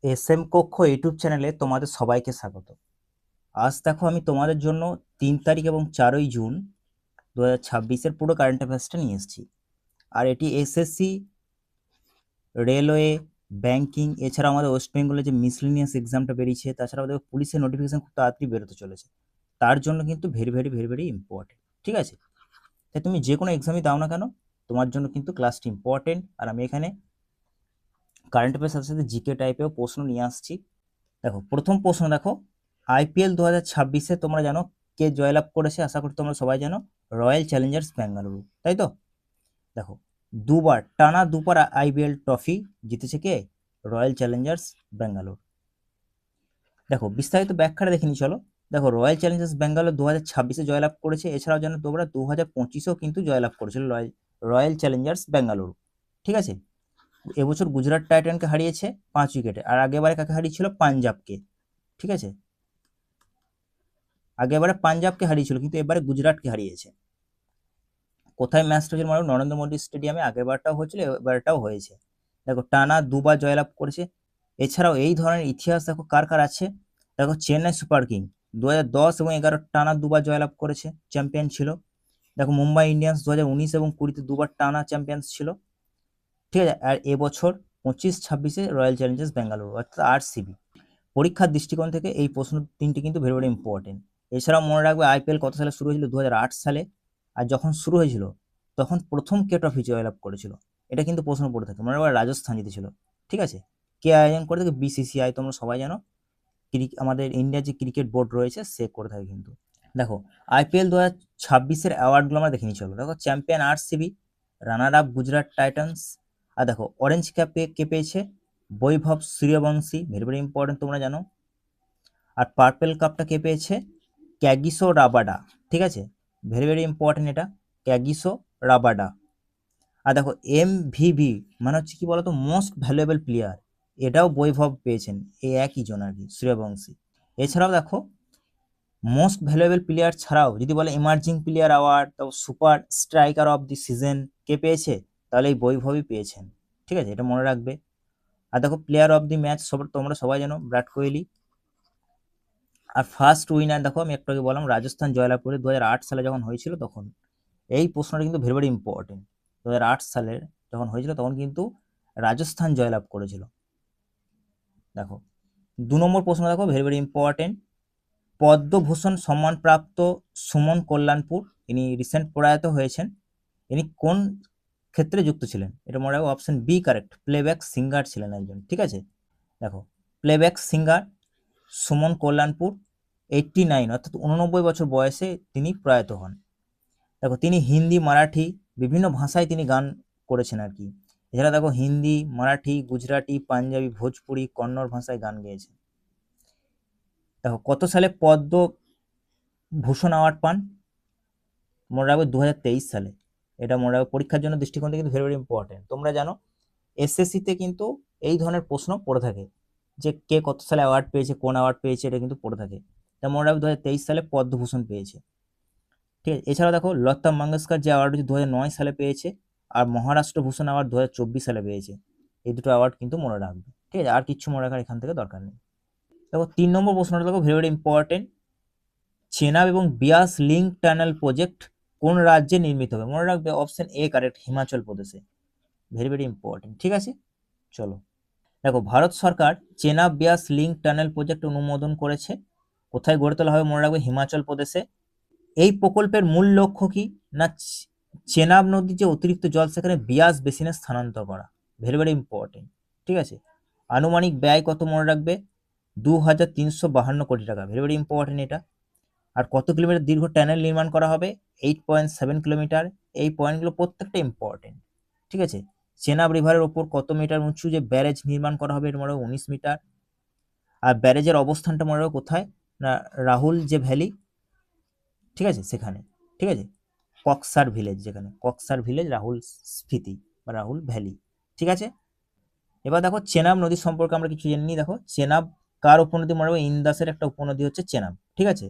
SM কক্ষ YouTube চ্যানেলে তোমাদের সবাইকে স্বাগত। আজ দেখো আমি তোমাদের জন্য 3 তারিখ এবং 4ই জুন 2026-এর পুরো কারেন্ট অ্যাফেয়ার্সটা নিয়ে এসেছি। আর এটি এসএসসি, রেলওয়ে, ব্যাংকিং, এছাড়া আমাদের ওয়েস্ট বেঙ্গলে যে মিসলেনিয়াস এক্সামটা বেরিয়েছে, তাছাড়া আমাদের পুলিশের নোটিফিকেশন খুব তাড়াতাড়ি বেরোতে চলেছে। তার জন্য কিন্তু very very very very important. ঠিক আছে, তাই তুমি যে কোনো এক্সামই দাও না কেন, তোমার জন্য কিন্তু ক্লাসটি ইম্পর্টেন্ট। আর আমি এখানে কারেন্ট অ্যাফেয়ার্স সাথে সাথে জিকে টাইপেও প্রশ্ন নিয়ে আসছি। দেখো প্রথম প্রশ্ন, দেখো আইপিএল 2026-এ তোমরা জানো কে জয়লাভ করেছে? আশা করি তোমরা সবাই জানো, রয়্যাল চ্যালেঞ্জার্স বেঙ্গালুরু, তাই তো? দেখো দুবার আইপিএল ট্রফি জিতেছে কে? Royal Challengers Bengaluru. দেখো বিস্তারিত ব্যাখ্যাটা দেখে নি, চলো। দেখো রয়্যাল চ্যালেঞ্জার্স বেঙ্গালুরু 2026-এ জয়লাভ করেছে, এছাড়াও জানো তোমরা 2025-এও কিন্তু জয়লাভ করেছিল রয়্যাল চ্যালেঞ্জার্স বেঙ্গালুরু। ঠিক আছে, এবছর গুজরাট টাইটানকে হারিয়েছে 5 উইকেটে, আর আগেবারে কাকে হারিয়েছিল? পাঞ্জাবকে। ঠিক আছে, আগেবারে পাঞ্জাবকে হারিয়েছিল, কিন্তু এবারে গুজরাটকে হারিয়েছে। কোথায় ম্যাচটা হয়েছিল? মানে নরেন্দ্র মোদী স্টেডিয়ামে। আগেরবারটাও হয়েছিল, এবারটাও হয়েছে। দেখো টানা দুবার জয়লাভ করেছে। এছাড়াও এই ধরনের ইতিহাস দেখো কার কার আছে। দেখো চেন্নাই সুপার কিং 2010 এবং 2011 টানা দুবার জয়লাভ করেছে, চ্যাম্পিয়ন ছিল। দেখো মুম্বাই ইন্ডিয়ান্স 2019 এবং 20-তে দুবার টানা চ্যাম্পিয়ন্স ছিল। ঠিক আছে, আর এবছর 25-26-এ রয়্যাল চ্যালেঞ্জার্স বেঙ্গালুরু অর্থাৎ আরসিবি। পরীক্ষার দৃষ্টিকোণ থেকে এই প্রশ্ন তিনটি কিন্তু ভেরি ভেরি ইম্পর্টেন্ট। এছাড়াও মনে রাখবে আইপিএল কত সালে শুরু হয়েছিল? 2008 সালে। আর যখন শুরু হয়েছিল তখন প্রথম কে ট্রফি জয়লাভ করেছিল? এটা কিন্তু প্রশ্ন পড়ে থাকে। মনে রাখবে রাজস্থান জিতেছিল। ঠিক আছে, কে আয়োজন করে থাকে? বিসিসিআই, তোমরা সবাই জানো। আমাদের ইন্ডিয়ার যে ক্রিকেট বোর্ড রয়েছে সে করে থাকে কিন্তু। দেখো আইপিএল 2026-এর অ্যাওয়ার্ডগুলো আমরা দেখে নিই, চলো। দেখো champion RCB, runner up Gujarat Titans. আর দেখো অরেঞ্জ ক্যাপ কে পেয়েছে? Vaibhav Suryavanshi, very very important, তোমরা জানো। আর পার্পেল কাপটা কে পেয়েছে? Kagiso Rabada. ঠিক আছে, ভেরি ভেরি ইম্পর্টেন্ট এটা, ক্যাগিসো রাবাডা। আর দেখো এমভিভি মানে হচ্ছে কি বলতো, মোস্ট ভ্যালুয়েবল প্লেয়ার, এটাও বৈভব পেয়েছেন, এই একই জন আর কি, সূর্যবংশী। এছাড়াও দেখো মোস্ট ভ্যালুয়েবল প্লেয়ার ছাড়াও যদি বলে ইমার্জিং প্লেয়ার অ্যাওয়ার্ড, তো super striker of the season কে পেয়েছে? তাহলে এই বৈভবই পেয়েছেন। ঠিক আছে, এটা মনে রাখবে। আর দেখো প্লেয়ার অফ দি ম্যাচ তোমরা সবাই জানো, বিরাট কোহলি। আর ফার্স্ট উইনার দেখো, আমি একটু আগে বললাম রাজস্থান জয়লাভ করে 2008 সালে যখন হয়েছিল তখন। এই প্রশ্নটা কিন্তু ভেরি ভেরি ইম্পর্টেন্ট। 2008 সালের যখন হয়েছিল তখন কিন্তু রাজস্থান জয়লাভ করেছিল। দেখো 2 নম্বর প্রশ্ন, দেখো ভেরি ভেরি ইম্পর্টেন্ট। পদ্মভূষণ সম্মানপ্রাপ্ত সুমন কল্যাণপুর, ইনি রিসেন্ট প্রয়াত হয়েছেন। ইনি কোন ক্ষেত্রে যুক্ত ছিলেন? এটা মনে রাখবো, option B correct, playback singer ছিলেন একজন। ঠিক আছে, দেখো প্লেব্যাক সিঙ্গার সুমন কল্যাণপুর 89 অর্থাৎ 89 বছর বয়সে তিনি প্রয়াত হন। দেখো তিনি হিন্দি, মারাঠি বিভিন্ন ভাষায় তিনি গান করেছেন আর কি। এছাড়া দেখো হিন্দি, মারাঠি, গুজরাটি, পাঞ্জাবি, ভোজপুরি, কন্নড় ভাষায় গান গেয়েছেন। দেখো কত সালে পদ্মভূষণ অ্যাওয়ার্ড পান? মনে রাখবে 2023 সালে। এটা মনে রাখবে, পরীক্ষার জন্য দৃষ্টিকোণ থেকে কিন্তু ভেরি ভেরি ইম্পর্টেন্ট। তোমরা জানো এসএসসিতে কিন্তু এই ধরনের প্রশ্ন পড়ে থাকে, যে কে কত সালে অ্যাওয়ার্ড পেয়েছে, কোন অ্যাওয়ার্ড পেয়েছে, এটা কিন্তু পড়ে থাকে। তা মনে রাখবে 2023 সালে পদ্মভূষণ পেয়েছে। ঠিক আছে, এছাড়াও দেখো লতা মঙ্গেশকর যে অ্যাওয়ার্ড 2009 সালে পেয়েছে, আর মহারাষ্ট্র ভূষণ অ্যাওয়ার্ড 2024 সালে পেয়েছে। এই দুটো অ্যাওয়ার্ড কিন্তু মনে রাখবে। ঠিক আছে, আর কিচ্ছু মনে রাখার এখান থেকে দরকার নেই। দেখো 3 নম্বর প্রশ্নটা দেখো ভেরি ভেরি ইম্পর্টেন্ট। চেনাব এবং বিয়াস লিঙ্ক টানেল প্রজেক্ট কোন রাজ্যে নির্মিত হবে? মনে রাখবে, অপশন এ কারেক্ট, হিমাচল প্রদেশে। Very very important. ঠিক আছে, চলো। দেখো ভারত সরকার চেনাব বিয়াস লিঙ্ক টানেল প্রজেক্ট অনুমোদন করেছে। কোথায় গড়ে তোলা হবে? মনে রাখবে হিমাচল প্রদেশে। এই প্রকল্পের মূল লক্ষ্য কি? না চেনাব নদীর যে অতিরিক্ত জল সেখানে বিয়াস বেসিনে স্থানান্তর করা। Very very important. ঠিক আছে, আনুমানিক ব্যয় কত? মনে রাখবে 2352 কোটি টাকা। ভেরি ভেরি ইম্পর্টেন্ট এটা। আর কত কিলোমিটার দীর্ঘ ট্যানেল নির্মাণ করা হবে? 8.7 কিলোমিটার। এই পয়েন্টগুলো প্রত্যেকটা ইম্পর্টেন্ট। ঠিক আছে, চেনাব রিভারের ওপর কত মিটার উঁচু যে ব্যারেজ নির্মাণ করা হবে? এটা মনে রাখবে 19 মিটার। আর ব্যারেজের অবস্থানটা মনে রাখবে কোথায়? না রাহুল যে ভ্যালি, ঠিক আছে সেখানে। ঠিক আছে, কক্সার ভিলেজ, যেখানে কক্সার ভিলেজ, রাহুল স্ফীতি বা রাহুল ভ্যালি। ঠিক আছে, এবার দেখো চেনাব নদী সম্পর্কে আমরা কিছু জেনে নিই। দেখো চেনাব কার উপনদী? মনে রাখবে ইন্দাসের একটা উপনদী হচ্ছে চেনাব। ঠিক আছে,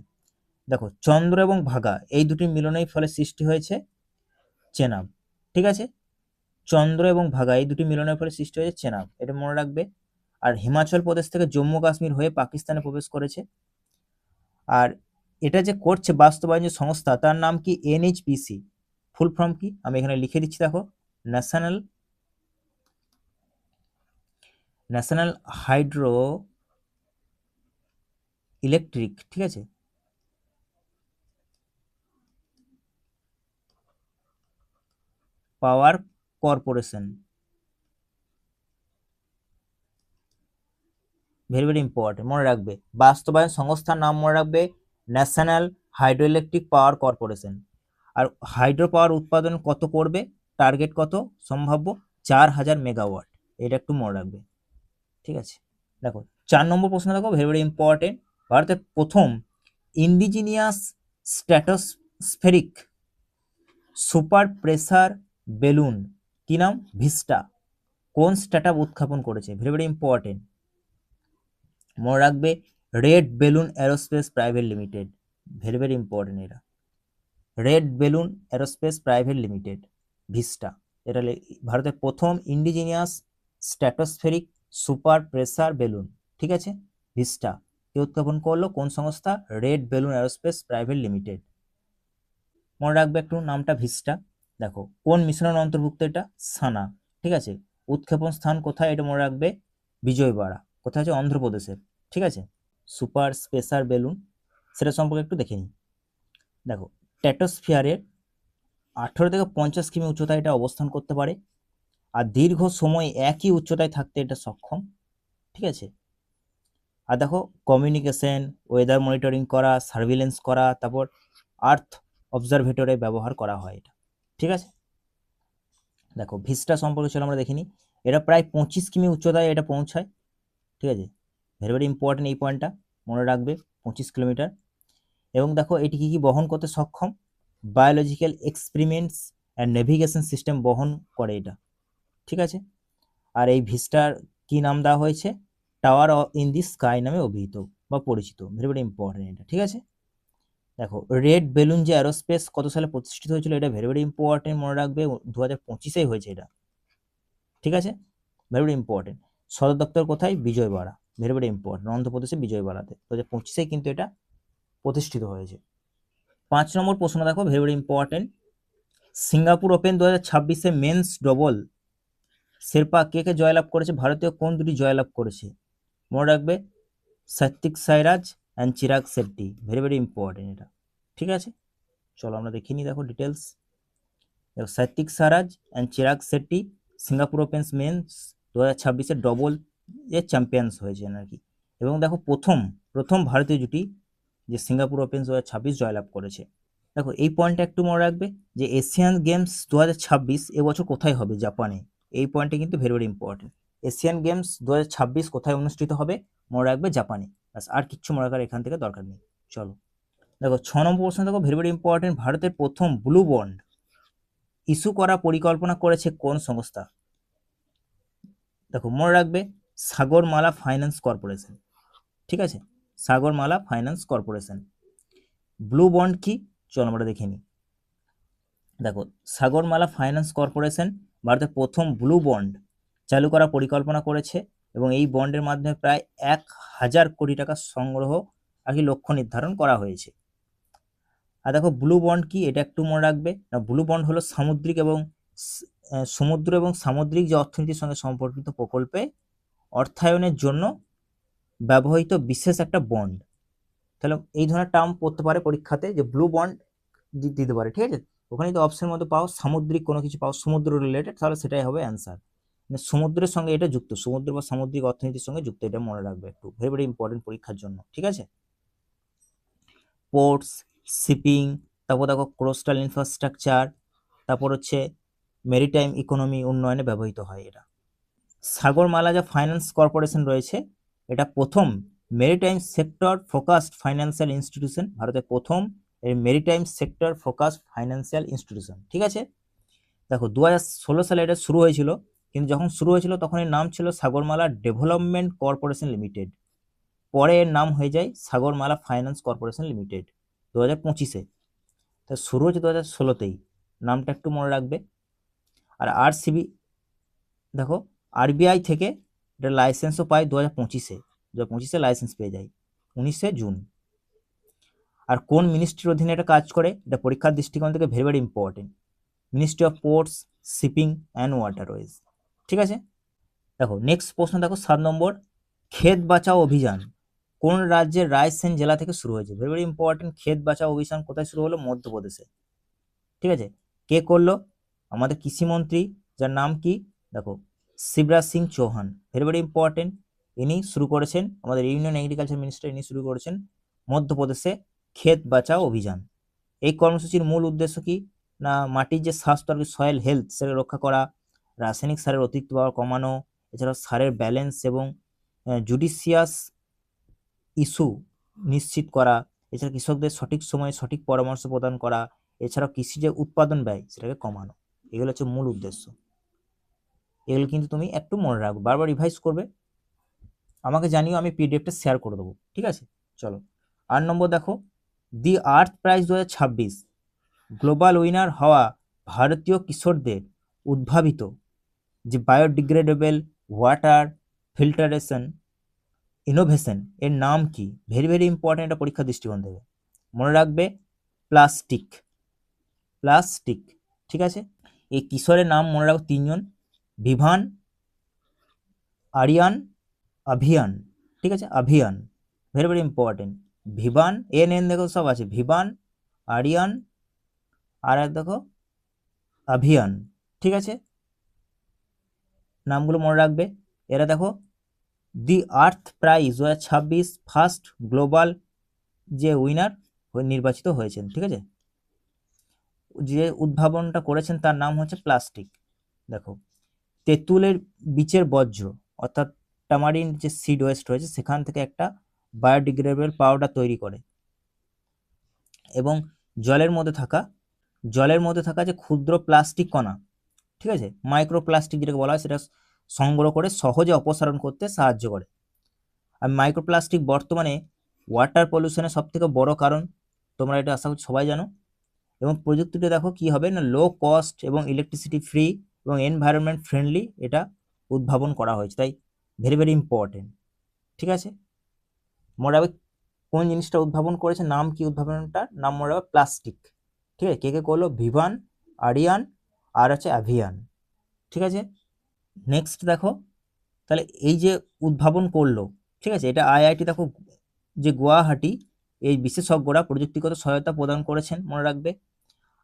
দেখো চন্দ্র এবং ভাগা এই দুটি মিলনের ফলে সৃষ্টি হয়েছে চেনাব। ঠিক আছে, চন্দ্র এবং ভাগা এই দুটি মিলনের ফলে সৃষ্টি হয়েছে চেনাব, এটা মনে রাখবে। আর হিমাচল প্রদেশ থেকে জম্মু কাশ্মীর হয়ে পাকিস্তানে প্রবেশ করেছে। আর এটা যে করছে বাস্তবায়ন যে সংস্থা, তার নাম কি এনএইচপিসি। ফুল ফর্ম কি আমি এখানে লিখে দিচ্ছি, দেখো, ন্যাশনাল হাইড্রো ইলেকট্রিক, ঠিক আছে, power corporation. Very very important, মনে রাখবে বাস্তবায়ন সংস্থার নাম মনে রাখবে national hydro electric power corporation. আর হাইড্রো পাওয়ার উৎপাদন কত করবে, টার্গেট কত সম্ভাব্য 4000 মেগাওয়াট, এটা একটু মনে রাখবে, ঠিক আছে। দেখো 4 নম্বর প্রশ্ন, দেখো ভেরি ভেরি ইম্পর্টেন্ট। ভারতের প্রথম indigenous stratospheric super pressure balloon কি নাম, ভিস্টা, কোন স্টার্টআপ উৎক্ষেপণ করেছে, ভেরি ভেরি ইম্পর্টেন্ট, মনে রাখবে red balloon aerospace private limited, very very important এটা, red balloon aerospace private limited, Vista. এটা ভারতের প্রথম indigenous stratospheric super pressure balloon, ঠিক আছে, ভিস্টা কে উৎক্ষেপণ করলো, কোন সংস্থা, red balloon aerospace private limited. মনে রাখবে একটু নামটা ভিস্টা। দেখো কোন মিশনের অন্তর্ভুক্ত, এটা সানা, ঠিক আছে। উৎক্ষেপণ স্থান কোথায়, এটা মনে রাখবে বিজয়বাড়া, কোথায় আছে, অন্ধ্রপ্রদেশের, ঠিক আছে। সুপার স্পেসার বেলুন সেটা সম্পর্কে একটু দেখে নিই। দেখো স্ট্র্যাটোস্ফিয়ারের 18 থেকে 50 কিমি উচ্চতায় এটা অবস্থান করতে পারে, আর দীর্ঘ সময় একই উচ্চতায় থাকতে এটা সক্ষম, ঠিক আছে। আর দেখো কমিউনিকেশন, ওয়েদার মনিটরিং করা, সার্ভিলেন্স করা, তারপর আর্থ অবজারভেটরে ব্যবহার করা হয় এটা, ঠিক আছে। দেখো ভিস্টা সম্পর্কে চলো আমরা দেখিনি, এটা প্রায় 25 কিমি উচ্চতায় এটা পৌঁছায়, ঠিক আছে। ভেরি ভেরি ইম্পর্টেন্ট এই পয়েন্টটা মনে রাখবে, 25 কিলোমিটার। এবং দেখো এটি কি কি বহন করতে সক্ষম, biological experiments and navigation system বহন করে এটা, ঠিক আছে। আর এই ভিস্টার কি নাম দেওয়া হয়েছে, টাওয়ার ইন দি স্কাই নামে অভিহিত বা পরিচিত, ভেরি ভেরি ইম্পর্টেন্ট এটা, ঠিক আছে। দেখো রেড বেলুন যে অ্যারোস্পেস কত সালে প্রতিষ্ঠিত হয়েছিল, এটা ভেরি ভেরি ইম্পর্টেন্ট, মনে রাখবে 2025-এই হয়েছে এটা, ঠিক আছে, ভেরি ভেরি ইম্পর্টেন্ট। সদর দপ্তর কোথায়, বিজয়বাড়া, ভেরি ভেরি ইম্পর্টেন্ট, অন্ধ্রপ্রদেশে বিজয়বাড়াতে 2025-এই কিন্তু এটা প্রতিষ্ঠিত হয়েছে। 5 নম্বর প্রশ্ন দেখো very very important, Singapore open 2026-এ মেন্স ডবল শেরপা কে কে জয়লাভ করেছে, ভারতীয় কোন দুটি জয়লাভ করেছে, মনে রাখবে Satwik Sairaj and Chirag Shetty, very very important এটা, ঠিক আছে। চলো আমরা দেখিনি, দেখো ডিটেলস। দেখো Satwik Sairaj and Chirag Shetty Singapore opens men's 2026-এর ডবল এর চ্যাম্পিয়ন্স হয়েছেন আর কি। এবং দেখো প্রথম ভারতীয় জুটি যে সিঙ্গাপুর ওপেন 2026 জয়লাভ করেছে। দেখো এই পয়েন্টটা একটু মনে রাখবে যে এশিয়ান গেমস 2026 এবছর কোথায় হবে, জাপানে, এই পয়েন্টটা কিন্তু very very important. Asian games 2026 কোথায় অনুষ্ঠিত হবে, মনে রাখবে জাপানে, ব্যাস, আর কিচ্ছু মনে রাখার এখান থেকে দরকার নেই। চলো দেখো 6 নম্বর প্রশ্ন, দেখো ভেরি ভেরি ইম্পর্টেন্ট, ভারতের প্রথম ব্লু বন্ড ইস্যু করা পরিকল্পনা করেছে কোন সংস্থা, দেখো মনে রাখবে সাগরমালা ফাইন্যান্স কর্পোরেশন, ঠিক আছে, Sagarmala finance corporation. Blue bond কি, চলো আমরা দেখে নিই। দেখো সাগরমালা ফাইন্যান্স কর্পোরেশন ভারতের প্রথম ব্লু বন্ড চালু করার পরিকল্পনা করেছে, এবং এই বন্ডের মাধ্যমে প্রায় 1000 কোটি টাকা সংগ্রহ আর কি লক্ষ্য নির্ধারণ করা হয়েছে। আর দেখো ব্লু বন্ড কি, এটা একটু মনে রাখবে না, ব্লু বন্ড হলো সমুদ্র এবং সামুদ্রিক যে অর্থনীতির সঙ্গে সম্পর্কিত প্রকল্পে অর্থায়নের জন্য ব্যবহৃত বিশেষ একটা বন্ড। তাহলে এই ধরনের টার্ম পড়তে পারে পরীক্ষাতে, যে ব্লু বন্ড দিতে পারে, ঠিক আছে। ওখানে যদি অপশনের মধ্যে পাও সামুদ্রিক কোনো কিছু পাও, সমুদ্র রিলেটেড, তাহলে সেটাই হবে অ্যান্সার, মানে সমুদ্রের সঙ্গে এটা যুক্ত, সমুদ্র বা সামুদ্রিক অর্থনীতির সঙ্গে যুক্ত, এটা মনে রাখবে একটু, ভেরি ভেরি ইম্পর্টেন্ট পরীক্ষার জন্য, ঠিক আছে। পোর্টস, শিপিং, তারপর দেখো কোস্টাল ইনফ্রাস্ট্রাকচার, তারপর হচ্ছে মেরিটাইম ইকোনমি উন্নয়নে ব্যবহৃত হয় এটা। সাগরমালা যা ফাইন্যান্স কর্পোরেশন রয়েছে, এটা প্রথম maritime sector focused financial institution, ভারতের প্রথম এই maritime sector focused financial institution, ঠিক আছে। দেখো 2016 সালে এটা শুরু হয়েছিল, কিন্তু যখন শুরু হয়েছিল তখন এর নাম ছিল সাগরমালা ডেভেলপমেন্ট কর্পোরেশন লিমিটেড, পরে এর নাম হয়ে যায় সাগরমালা ফাইন্যান্স কর্পোরেশন লিমিটেড 2025-এ। তা শুরু হয়েছে 2016-তেই, নামটা একটু মনে রাখবে। আর আরসিবি, দেখো আরবিআই থেকে এটা লাইসেন্সও পাই 2025-এ লাইসেন্স পেয়ে যায় 19শে জুন। আর কোন মিনিস্ট্রির অধীনে এটা কাজ করে, এটা পরীক্ষার দৃষ্টিকোণ থেকে very very important, ministry of ports, shipping and waterways. ঠিক আছে, দেখো নেক্সট প্রশ্ন দেখো 7 নম্বর, ক্ষেত বাঁচাও অভিযান কোন রাজ্যের রায়সেন জেলা থেকে শুরু হয়েছে? ভেরি ভেরি ইম্পর্টেন্ট, ক্ষেত বাঁচাও অভিযান কোথায় শুরু হলো? মধ্যপ্রদেশে। ঠিক আছে, কে করলো? আমাদের কৃষিমন্ত্রী, যার নাম কি দেখো Shivraj Singh Chouhan, very very important, ইনি শুরু করেছেন, আমাদের ইউনিয়ন এগ্রিকালচার মিনিস্টার, ইনি শুরু করেছেন মধ্যপ্রদেশে ক্ষেত বাঁচাও অভিযান। এই কর্মসূচির মূল উদ্দেশ্য কি না, মাটির যে স্বাস্থ্য আর সয়েল হেলথ সেটা রক্ষা করা, রাসায়নিক সারের অতিরিক্ত ব্যবহার কমানো, এছাড়াও সারের ব্যালেন্স এবং জুডিশিয়াস ইস্যু নিশ্চিত করা, এছাড়া কৃষকদের সঠিক সময়ে সঠিক পরামর্শ প্রদান করা, এছাড়াও কৃষি যে উৎপাদন ব্যয় সেটাকে কমানো, এগুলো হচ্ছে মূল উদ্দেশ্য। এগুলো কিন্তু তুমি একটু মনে রাখবে, বারবার রিভাইজ করবে, আমাকে জানিও, আমি পিডিএফটা শেয়ার করে দেবো। ঠিক আছে, চলো 8 নম্বর দেখো, দি আর্থ প্রাইজ 2026 গ্লোবাল উইনার হওয়া ভারতীয় কিশোরদের উদ্ভাবিত যে বায়োডিগ্রেডেবল ওয়াটার ফিল্টারেশন ইনোভেশন এর নাম কি? ভেরি ভেরি ইম্পর্টেন্ট, এটা পরীক্ষা দৃষ্টিকোণ থেকে মনে রাখবে, প্লাস্টিক। প্লাস্টিক, ঠিক আছে। এই কিশোরের নাম মনে রাখো 3 জন, ভিভান, আরিয়ান, অভিয়ান। ঠিক আছে, Abhiyan, very very important, Vivaan, N N দেখো সব আছে, ভিভান, আরিয়ান, আর এক দেখো অভিয়ান। ঠিক আছে, নামগুলো মনে রাখবে। এরা দেখো দি আর্থ প্রাইজ 2026 ফার্স্ট গ্লোবাল যে উইনার নির্বাচিত হয়েছেন। ঠিক আছে, যে উদ্ভাবনটা করেছেন তার নাম হচ্ছে প্লাস্টিক। দেখো তেঁতুলের বীজের বর্জ্য অর্থাৎ টামারিন যে সিড ওয়েস্ট রয়েছে সেখান থেকে একটা বায়োডিগ্রেডেবল পাউডার তৈরি করে, এবং জলের মধ্যে থাকা যে ক্ষুদ্র প্লাস্টিক কণা, ঠিক আছে, মাইক্রোপ্লাস্টিক যেটাকে বলা হয়, সেটা সংগ্রহ করে সহজে অপসারণ করতে সাহায্য করে। আর মাইক্রোপ্লাস্টিক বর্তমানে ওয়াটার পলিউশনের সব থেকে বড় কারণ, তোমরা এটা আশা করছি সবাই জানো। এবং প্রযুক্তিটা দেখো কি হবে না, লো কস্ট এবং ইলেকট্রিসিটি ফ্রি এবং এনভায়রনমেন্ট ফ্রেন্ডলি এটা উদ্ভাবন করা হয়েছে, তাই ভেরি ভেরি ইম্পর্টেন্ট। ঠিক আছে, মনে রাখবে কোন জিনিসটা উদ্ভাবন করেছে, নাম কি উদ্ভাবনটার নাম মনে রাখবে, প্লাস্টিক। ঠিক আছে, কে কে করলো? ভিভান, আরিয়ান, আর হচ্ছে অ্যাভিয়ান। ঠিক আছে, নেক্সট দেখো, তাহলে এই যে উদ্ভাবন করলো, ঠিক আছে, এটা আইআইটি দেখো যে গুয়াহাটি, এই বিশেষজ্ঞরা প্রযুক্তিগত সহায়তা প্রদান করেছেন মনে রাখবে।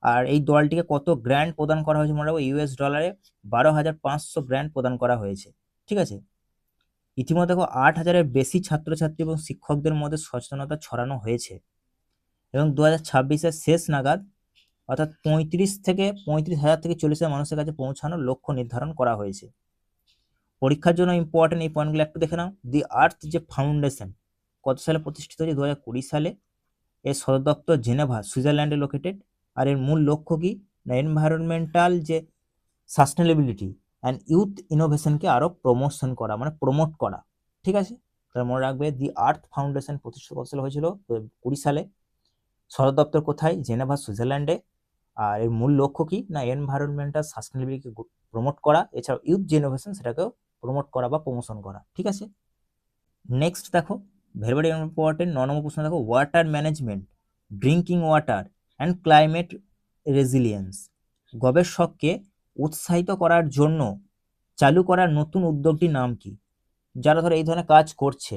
আর এই দলটিকে কত গ্র্যান্ট প্রদান করা হয়েছে মনে রাখবো, $12 12,500 গ্র্যান্ট প্রদান করা হয়েছে। ঠিক আছে, ইতিমধ্যে দেখো 8,000-এর বেশি ছাত্রছাত্রী এবং শিক্ষকদের মধ্যে সচেতনতা ছড়ানো হয়েছে, এবং 2026-এর শেষ নাগাদ অর্থাৎ 35,000 থেকে 40,000 মানুষের কাছে পৌঁছানোর লক্ষ্য নির্ধারণ করা হয়েছে। পরীক্ষার জন্য ইম্পর্টেন্ট এই পয়েন্টগুলো একটু দেখে নাও। দি আর্থ যে ফাউন্ডেশন কত সালে প্রতিষ্ঠিত হয়েছে? 2020 সালে। এর সদর দপ্তর জেনেভা সুইজারল্যান্ডে লোকেটেড। আর এর মূল লক্ষ্য কি না, এনভায়রনমেন্টাল যে সাস্টেনেবিলিটি অ্যান্ড ইউথ ইনোভেশনকে আরও প্রমোশন করা, মানে প্রমোট করা। ঠিক আছে, তাহলে মনে রাখবে দি আর্থ ফাউন্ডেশন প্রতিষ্ঠিত কত সালে হয়েছিল? 2020 সালে। সদর দপ্তর কোথায়? জেনেভা সুইজারল্যান্ডে। আর এর মূল লক্ষ্য কি না, এনভায়রনমেন্টাল সাস্টেনেবিলিটিকে প্রমোট করা, এছাড়াও ইউথ যে ইনোভেশন সেটাকেও প্রমোট করা বা প্রমোশন করা। ঠিক আছে, নেক্সট দেখো ভেরি ভেরি ইম্পর্টেন্ট 9 নম্বর প্রশ্ন দেখো, water management, drinking water and climate resilience গবেষককে উৎসাহিত করার জন্য চালু করার নতুন উদ্যোগটির নাম কি? যারা ধরো এই ধরনের কাজ করছে,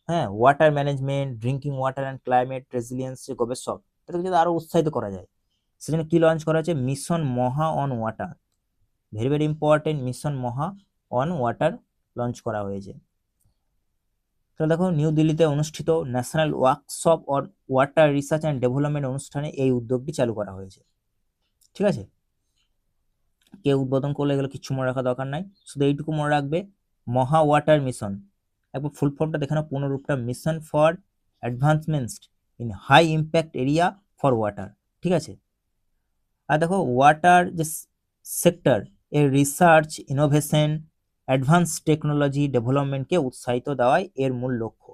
হ্যাঁ, water management, drinking water and climate resilience যে গবেষক, তাদেরকে যদি আরও উৎসাহিত করা যায়, সেজন্য কি লঞ্চ করা হয়েছে? মিশন মহা on water. Very very important, mission মহা অন ওয়াটার লঞ্চ করা হয়েছে। তো দেখো নিউ দিল্লিতে অনুষ্ঠিত national workshop on water research and development অনুষ্ঠানে এই উদ্যোগটি চালু করা হয়েছে। ঠিক আছে, কে উদ্বোধন করলে এগুলো কিছু মনে রাখা দরকার নাই, শুধু এইটুকু মনে রাখবে, মহা ওয়াটার মিশন। একবার ফুল ফর্মটা দেখে নাও, পূর্ণরূপটা, mission for advancements in high impact area for water. ঠিক আছে, আর দেখো ওয়াটার যে সেক্টর এর রিসার্চ, ইনোভেশন, অ্যাডভান্স টেকনোলজি ডেভেলপমেন্টকে উৎসাহিত দেওয়াই এর মূল লক্ষ্য,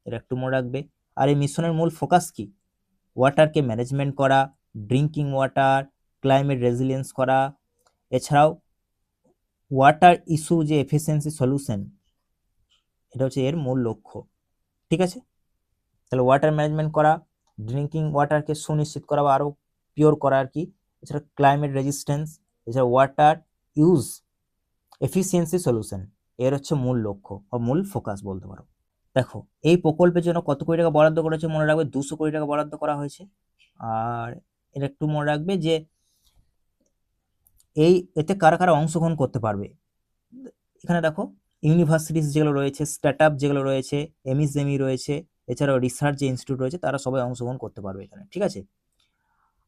এটা একটু মনে রাখবে। আর এই মিশনের মূল ফোকাস কি? ওয়াটারকে ম্যানেজমেন্ট করা, ড্রিঙ্কিং ওয়াটার, ক্লাইমেট রেজিলিয়েন্স করা, এছাড়াও ওয়াটার ইস্যু যে এফিসিয়েন্সি সলিউশন, এটা হচ্ছে এর মূল লক্ষ্য। ঠিক আছে, তাহলে ওয়াটার ম্যানেজমেন্ট করা, ড্রিঙ্কিং ওয়াটারকে সুনিশ্চিত করা বা আরও পিওর করা আর কি, এছাড়া ক্লাইমেট রেজিস্ট্যান্স, এছাড়া ওয়াটার ইউজ এফিসিয়েন্সি সলিউশন, এর হচ্ছে মূল লক্ষ্য বা মূল ফোকাস বলতে পারো। দেখো এই প্রকল্পের জন্য কত কোটি টাকা বরাদ্দ করেছে, মনে রাখবে 200 কোটি টাকা বরাদ্দ করা হয়েছে। আর এটা একটু মনে রাখবে যে এতে কারা কারা অংশগ্রহণ করতে পারবে। এখানে দেখো ইউনিভার্সিটিস যেগুলো রয়েছে, স্টার্ট আপ যেগুলো রয়েছে, এমএসএমই রয়েছে, এছাড়াও রিসার্চ যে ইনস্টিটিউট রয়েছে, তারা সবাই অংশগ্রহণ করতে পারবে এখানে। ঠিক আছে,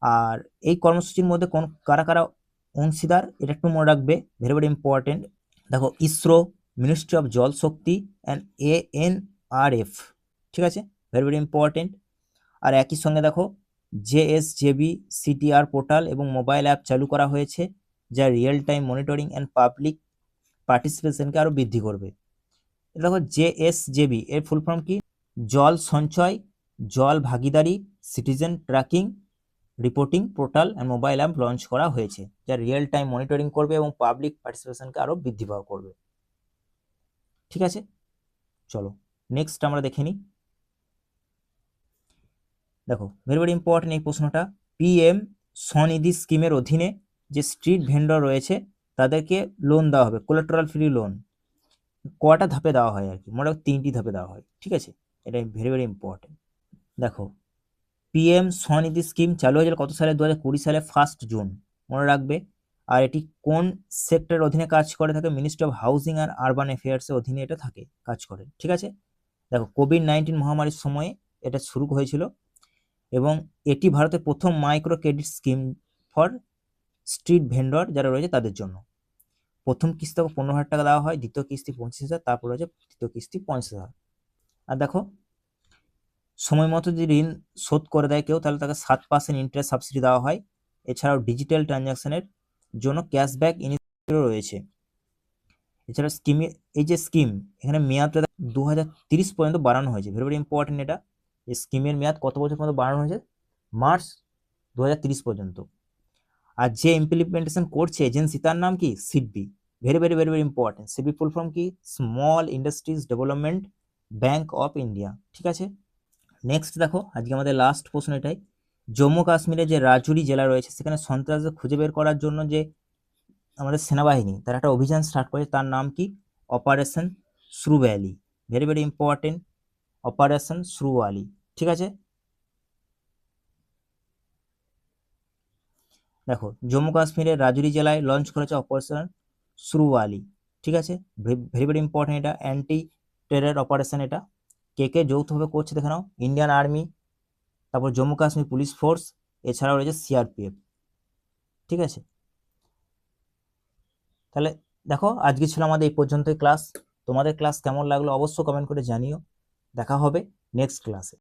আর এই কর্মসূচির মধ্যে কোন কারা কারা অংশীদার, এটা একটু মনে রাখবে, ভেরি ভেরি ইম্পর্টেন্ট। দেখো ইসরো, মিনিস্ট্রি অফ জল শক্তি অ্যান্ড ANRF, ঠিক আছে, ভেরি ভেরি ইম্পর্টেন্ট। আর একই সঙ্গে দেখো JSJB CTR পোর্টাল এবং মোবাইল অ্যাপ চালু করা হয়েছে, যা real time monitoring and public পার্টিসিপেশনকে আরও বৃদ্ধি করবে। দেখো JSJB এর ফুল ফর্ম কি, Jal Sanchay, Jal Bhagidari, citizen tracking reporting portal and mobile app launch করা হয়েছে, যা রিয়েল টাইম মনিটরিং করবে এবং পাবলিক পার্টিসিপেশনকে আরও বৃদ্ধি করবে। ঠিক আছে, চলো নেক্সট আমরা দেখে নিই। দেখো ভেরি ভেরি ইম্পর্টেন্ট এই প্রশ্নটা, PM স্বনিধি স্কিমের অধীনে যে স্ট্রিট ভেন্ডর রয়েছে তাদেরকে লোন দেওয়া হবে, কোলাটেরাল ফ্রি লোন। কটা ধাপে দেওয়া হয় আর কি, মনে রাখো 3টি ধাপে দেওয়া হয়। ঠিক আছে, এটা ভেরি ভেরি ইম্পর্টেন্ট। দেখো PM স্বনিধি স্কিম চালু হয়েছিল কত সালে, 2020 সালে 1 জুন, মনে রাখবে। আর এটি কোন সেক্টরের অধীনে কাজ করে থাকে, ministry of housing and urban অ্যাফেয়ার্সের অধীনে এটা থাকে, কাজ করে। ঠিক আছে, দেখো কোভিড-19 মহামারীর সময়ে এটা শুরু হয়েছিল এবং এটি ভারতের প্রথম micro credit scheme for street vendor যারা রয়েছে তাদের জন্য। প্রথম কিস্তি 15,000 টাকা দেওয়া হয়, দ্বিতীয় কিস্তি 25,000, তারপর হচ্ছে তৃতীয় কিস্তি 50,000। আর দেখো সময় মতো যদি ঋণ শোধ করে দেয় কেউ, তাহলে তাকে 7% ইন্টারেস্ট সাবসিডি দেওয়া হয়। এছাড়াও ডিজিটাল ট্রানজাকশনের জন্য ক্যাশব্যাক ইনিশিয়েটিভ রয়েছে। এছাড়া স্কিমে এই যে স্কিম, এখানে মেয়াদটা 2030 পর্যন্ত বাড়ানো হয়েছে, ভেরি ভেরি ইম্পর্টেন্ট এটা। এই স্কিমের মেয়াদ কত বছর পর্যন্ত বাড়ানো হয়েছে, মার্চ 2030 পর্যন্ত। আর যে ইমপ্লিমেন্টেশন করছে এজেন্সি, তার নাম কি, SIDBI, very very very very important. SIDBI full form কি, small industries development bank of India. ঠিক আছে, নেক্সট দেখো আজকে আমাদের লাস্ট প্রশ্ন এটাই, জম্মু কাশ্মীরে যে রাজৌরি জেলা রয়েছে সেখানে সন্ত্রাসদের খুঁজে বের করার জন্য যে আমাদের সেনাবাহিনী তারা একটা অভিযান স্টার্ট করেছে, তার নাম কি, অপারেশন শ্রুভ্যালি, ভেরি ভেরি ইম্পর্টেন্ট, অপারেশন শ্রুভ্যালি। ঠিক আছে, দেখো জম্মু কাশ্মীরের রাজৌরি জেলায় লঞ্চ করেছে অপারেশন শ্রুভ্যালি। ঠিক আছে, ভেরি ভেরি ইম্পর্টেন্ট, এটা অ্যান্টি টেরর অপারেশন। এটা কে কে যৌথভাবে করছে দেখে নাও, ইন্ডিয়ান আর্মি, তারপর জম্মু কাশ্মীর পুলিশ ফোর্স, এছাড়াও রয়েছে CRPF। ঠিক আছে, তাহলে দেখো আজকে ছিল আমাদের এই পর্যন্তই ক্লাস। তোমাদের ক্লাস কেমন লাগলো অবশ্যই কমেন্ট করে জানিও। দেখা হবে নেক্সট ক্লাসে।